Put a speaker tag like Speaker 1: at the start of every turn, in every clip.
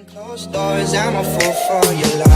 Speaker 1: Closed doors, I'm a fool for your love.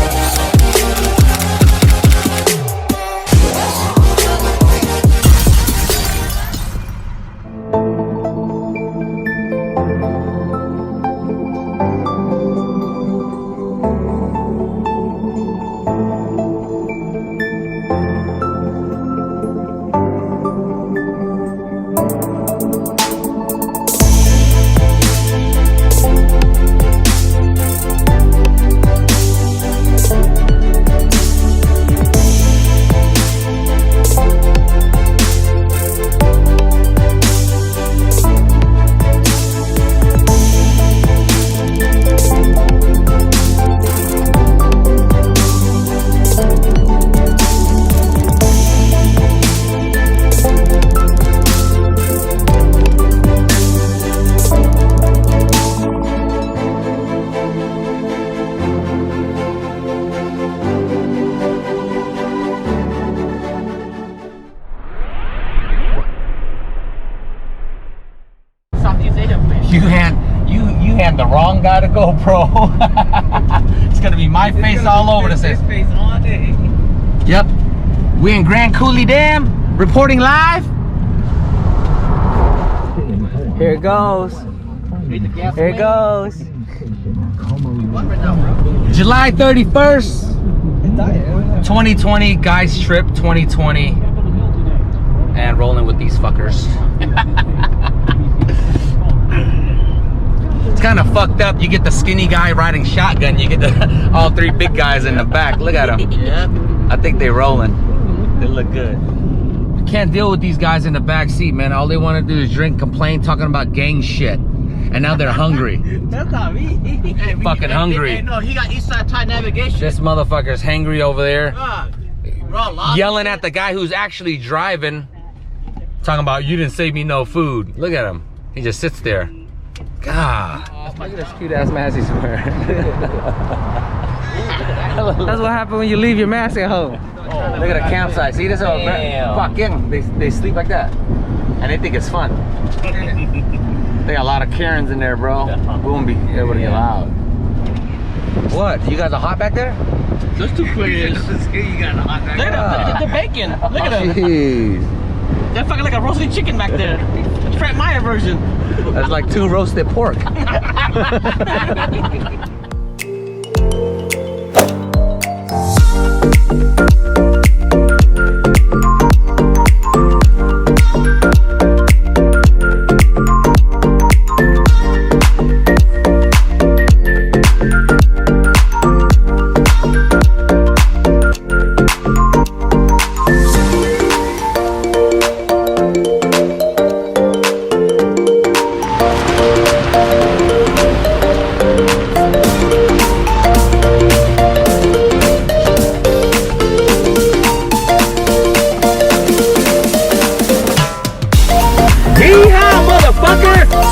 Speaker 2: You had the wrong guy to GoPro. It's gonna be my face all over this.
Speaker 3: Face all day.
Speaker 2: Yep. We in Grand Coulee Dam, reporting live.
Speaker 3: Here it goes. Here it goes.
Speaker 2: July 31st, 2020, guys trip 2020. And rolling with these fuckers. It's kind of fucked up. You get the skinny guy riding shotgun. You get all three big guys in the back. Look at them.
Speaker 3: Yep.
Speaker 2: I think they rolling. They look good. Can't deal with these guys in the back seat, man. All they want to do is drink, complain, talking about gang shit. And now they're hungry.
Speaker 3: That's not me. Hey,
Speaker 2: Fucking hungry.
Speaker 3: Hey, no, he got east side tie navigation.
Speaker 2: This motherfucker's hangry over there.
Speaker 3: We're all lost.
Speaker 2: Yelling at the guy who's actually driving. Talking about, you didn't save me no food. Look at him. He just sits there. God.
Speaker 3: Look at this cute ass mask he's wearing. That's what happens when you leave your mask at home.
Speaker 2: Look at the campsite. See this? Fucking, they sleep like that. And they think it's fun. They got a lot of Karens in there, bro. We won't be able to get loud. What? You guys are hot back there?
Speaker 3: Those two queers. You got a hot back. Look at them. They're bacon. Look at them.
Speaker 2: Jeez.
Speaker 3: They're fucking like a roasted chicken back there. Frank Meyer version.
Speaker 2: That's like 2 roasted pork.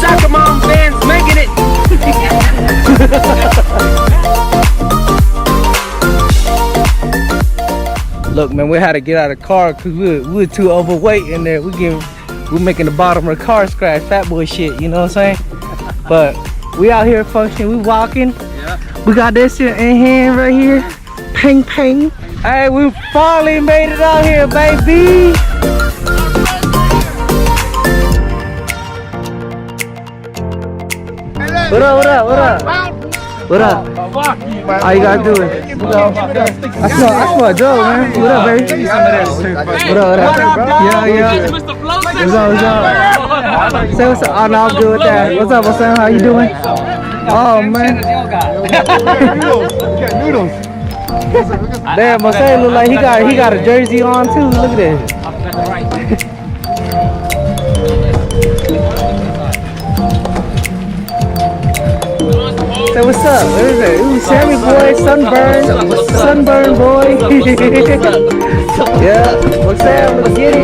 Speaker 2: Soccer mom fans making it.
Speaker 3: Look, man, we had to get out of the car because we were too overweight in there. We're making the bottom of the car scratch, fat boy shit, you know what I'm saying? But we out here functioning, we walking. Yeah. We got this shit in hand right here. Ping, ping. Hey, we finally made it out here, baby. What up, what up, what up? What up? How you guys doing? I smell a drug, man. What up, baby? What up, what up? Yeah. What's up? Say what's up. Oh, no, I'm good with that. What's up, what's up? How you doing? Oh, man. Damn, Marcel look like he got a jersey on, too. Look at that. Say what's up? What is it? Ooh, Sammy boy, sunburn boy. Yeah, what's up? Let's get it.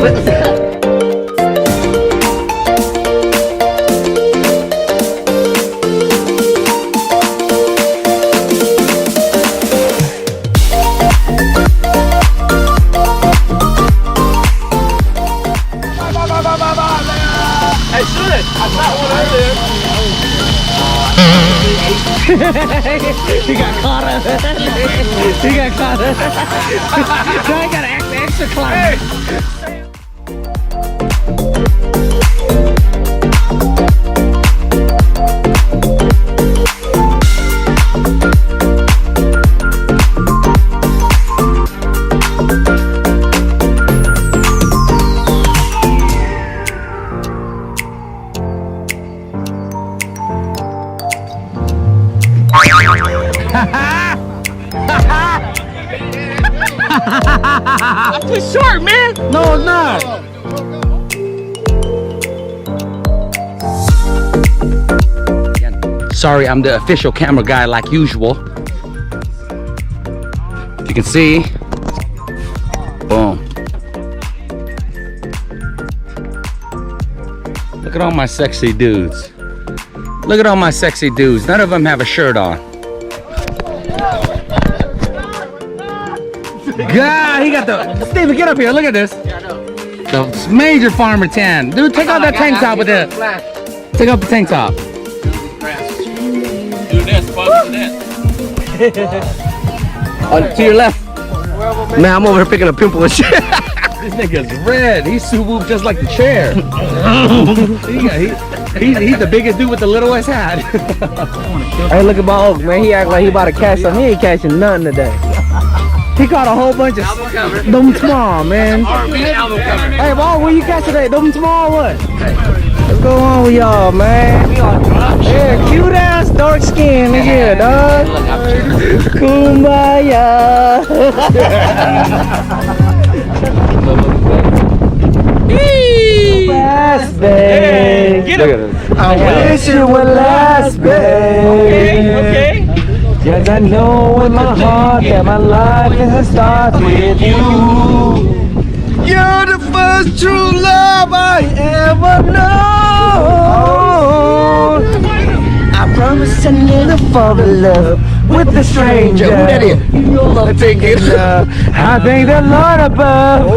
Speaker 2: Hey, shoot it! I shot one earlier.
Speaker 3: He got caught up. He got caught up. So I got an extra climb.
Speaker 2: I'm too short, man.
Speaker 3: No, it's not.
Speaker 2: Sorry, I'm the official camera guy like usual. You can see. Boom. Look at all my sexy dudes. Look at all my sexy dudes. None of them have a shirt on. God, he got the... Steven, get up here. Look at this. The major farmer tan. Dude, take off that tank top with it. Take off the tank top.
Speaker 4: Do this, follow this.
Speaker 3: To your left. Man, I'm over here picking a pimple and shit.
Speaker 2: This nigga's red. He's Subu just like the chair. He's the biggest dude with the littlest hat.
Speaker 3: Hey, look at my Oak, man. He act like he about to catch something. He ain't catching nothing today. He caught a whole bunch of them small, man. Hey, ball, where you catch today? Them small what? What's going on with y'all, man? Yeah, cute ass dark skin, nigga, dog. Kumbaya. Last babe.
Speaker 4: Get him.
Speaker 3: I wish it would last, babe.
Speaker 4: Okay.
Speaker 3: Yes, I know in my heart that my life is a start with you. You're the first true love I ever known. I promise I never fall in love with a stranger. Who that is? You'll love taking love. I thank the Lord above.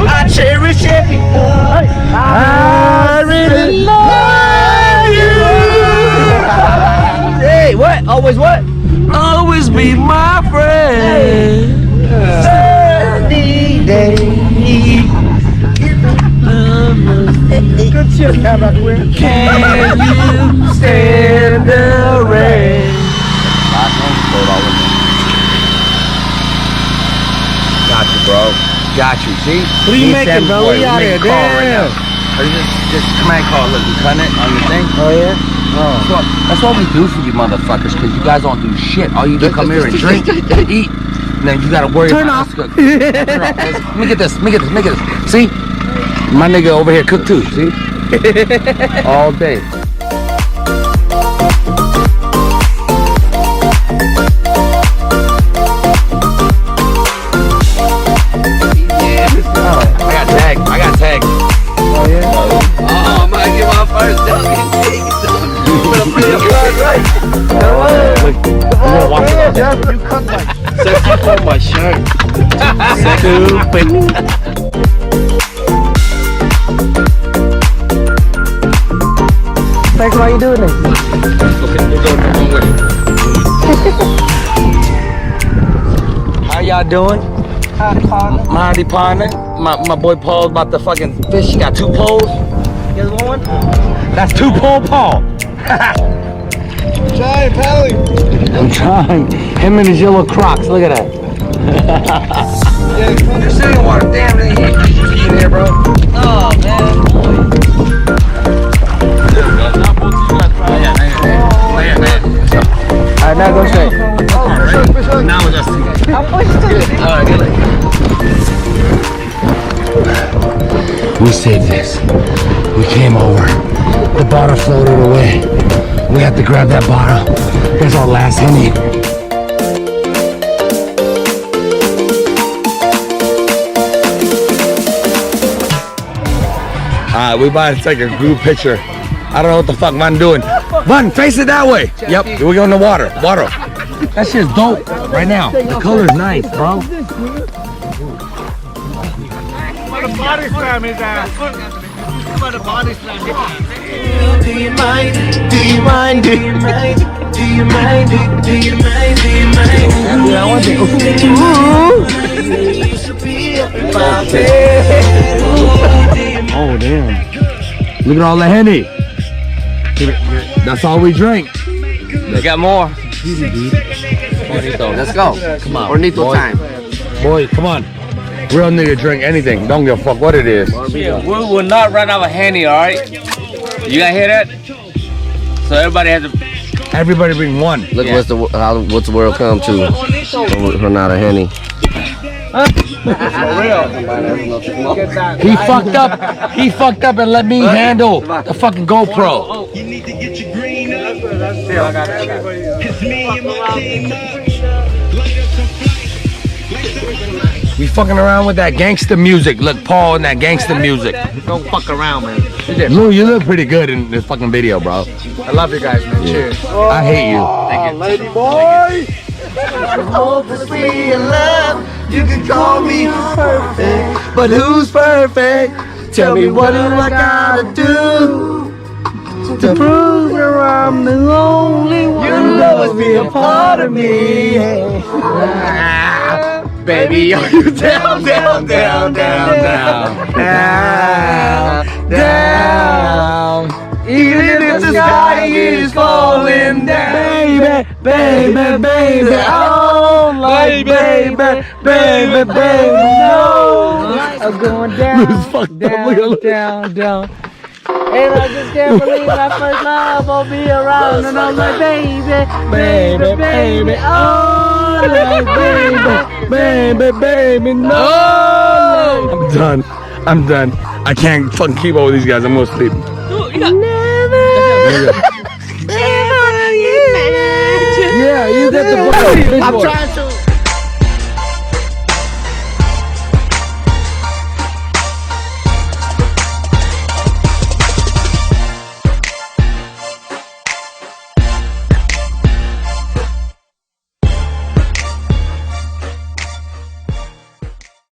Speaker 3: I cherish every love. I really love you. Hey, what? Always what? Always be my friend. Sunny day. Good shit, Cabra Queen. Can you stand the rain?
Speaker 2: Got you, bro. Got you. See?
Speaker 3: What are you making, bro? We out here, damn.
Speaker 2: Or just command call. Look, you cutting it on your thing.
Speaker 3: Oh yeah.
Speaker 2: That's what we do for you motherfuckers, because you guys don't do shit. All you do come here and drink and eat. And then you gotta worry
Speaker 3: Turn
Speaker 2: about
Speaker 3: off.
Speaker 2: us cook. Turn off. Let me get this. Let me get this. Let me get this. See? My nigga over here cook too. See? All day. I got tagged. I got tagged.
Speaker 3: Oh yeah.
Speaker 4: Oh, I'm gonna get my first dog.
Speaker 3: You cut like
Speaker 4: Sexy for my shirt.
Speaker 3: stupid. Thanks, why you doing this?
Speaker 2: Okay, we're going the wrong way. How y'all doing? Mighty partner. My boy Paul's about to fucking fish. He got 2 poles.
Speaker 3: You guys want one?
Speaker 2: That's 2 pole Paul.
Speaker 3: Try Pally.
Speaker 2: I'm trying. Him and his yellow Crocs. Look at that. You're sitting in water. Damn, it ain't in there, bro.
Speaker 3: Oh man. Alright, now go straight.
Speaker 2: Now we're just. Alright, get it. We saved this. We came over. The bottle floated away. We had to grab that bottle. Here's our last Henny. We about to take a group picture. I don't know what the fuck I'm doing. Run, face it that way. Yep, we're going to water. Water. That shit's dope right now. The color's nice, bro.
Speaker 4: What a body slam his ass.
Speaker 5: Do you mind? Do you mind? Do you mind? Do you mind? Do you mind? Do you mind?
Speaker 3: Dude, I want to.
Speaker 5: You should be up in my bed.
Speaker 2: Oh damn! Look at all the Henny. That's all we drink.
Speaker 4: They got more.
Speaker 2: Let's go. Come on. Bonito time. Boy, come on. Real nigga drink anything. Don't give a fuck what it is.
Speaker 4: Yeah, we will not run out of Henny, alright? You guys hear that? So everybody has to.
Speaker 2: Everybody bring one.
Speaker 6: Look what's the world come to. Run out of Henny.
Speaker 2: He fucked up. He fucked up and let me handle the fucking GoPro. We fucking around with that gangster music. Look, Paul and that gangster music.
Speaker 3: Don't fuck around, man.
Speaker 2: Lou, you look pretty good in this fucking video, bro.
Speaker 3: I love you guys, man. Cheers.
Speaker 2: I hate you.
Speaker 5: Lady boy. Hopelessly in love. You can call me perfect, but who's perfect? Tell me what do I gotta do to prove that I'm the only one? You'll always be a part of me. Baby, are you down, down, down, down, down, down, down? Even if the sky is falling down, baby, baby, baby, oh, like baby, baby, baby, no.
Speaker 3: I'm going down, down, down. And I just can't believe my first love will be around. And I'm like, baby, baby, baby, oh, like baby, baby, no.
Speaker 2: I'm done. I'm done. I can't fucking keep up with these guys. I'm gonna sleep.
Speaker 3: Yeah, you got the
Speaker 5: I'm trying to.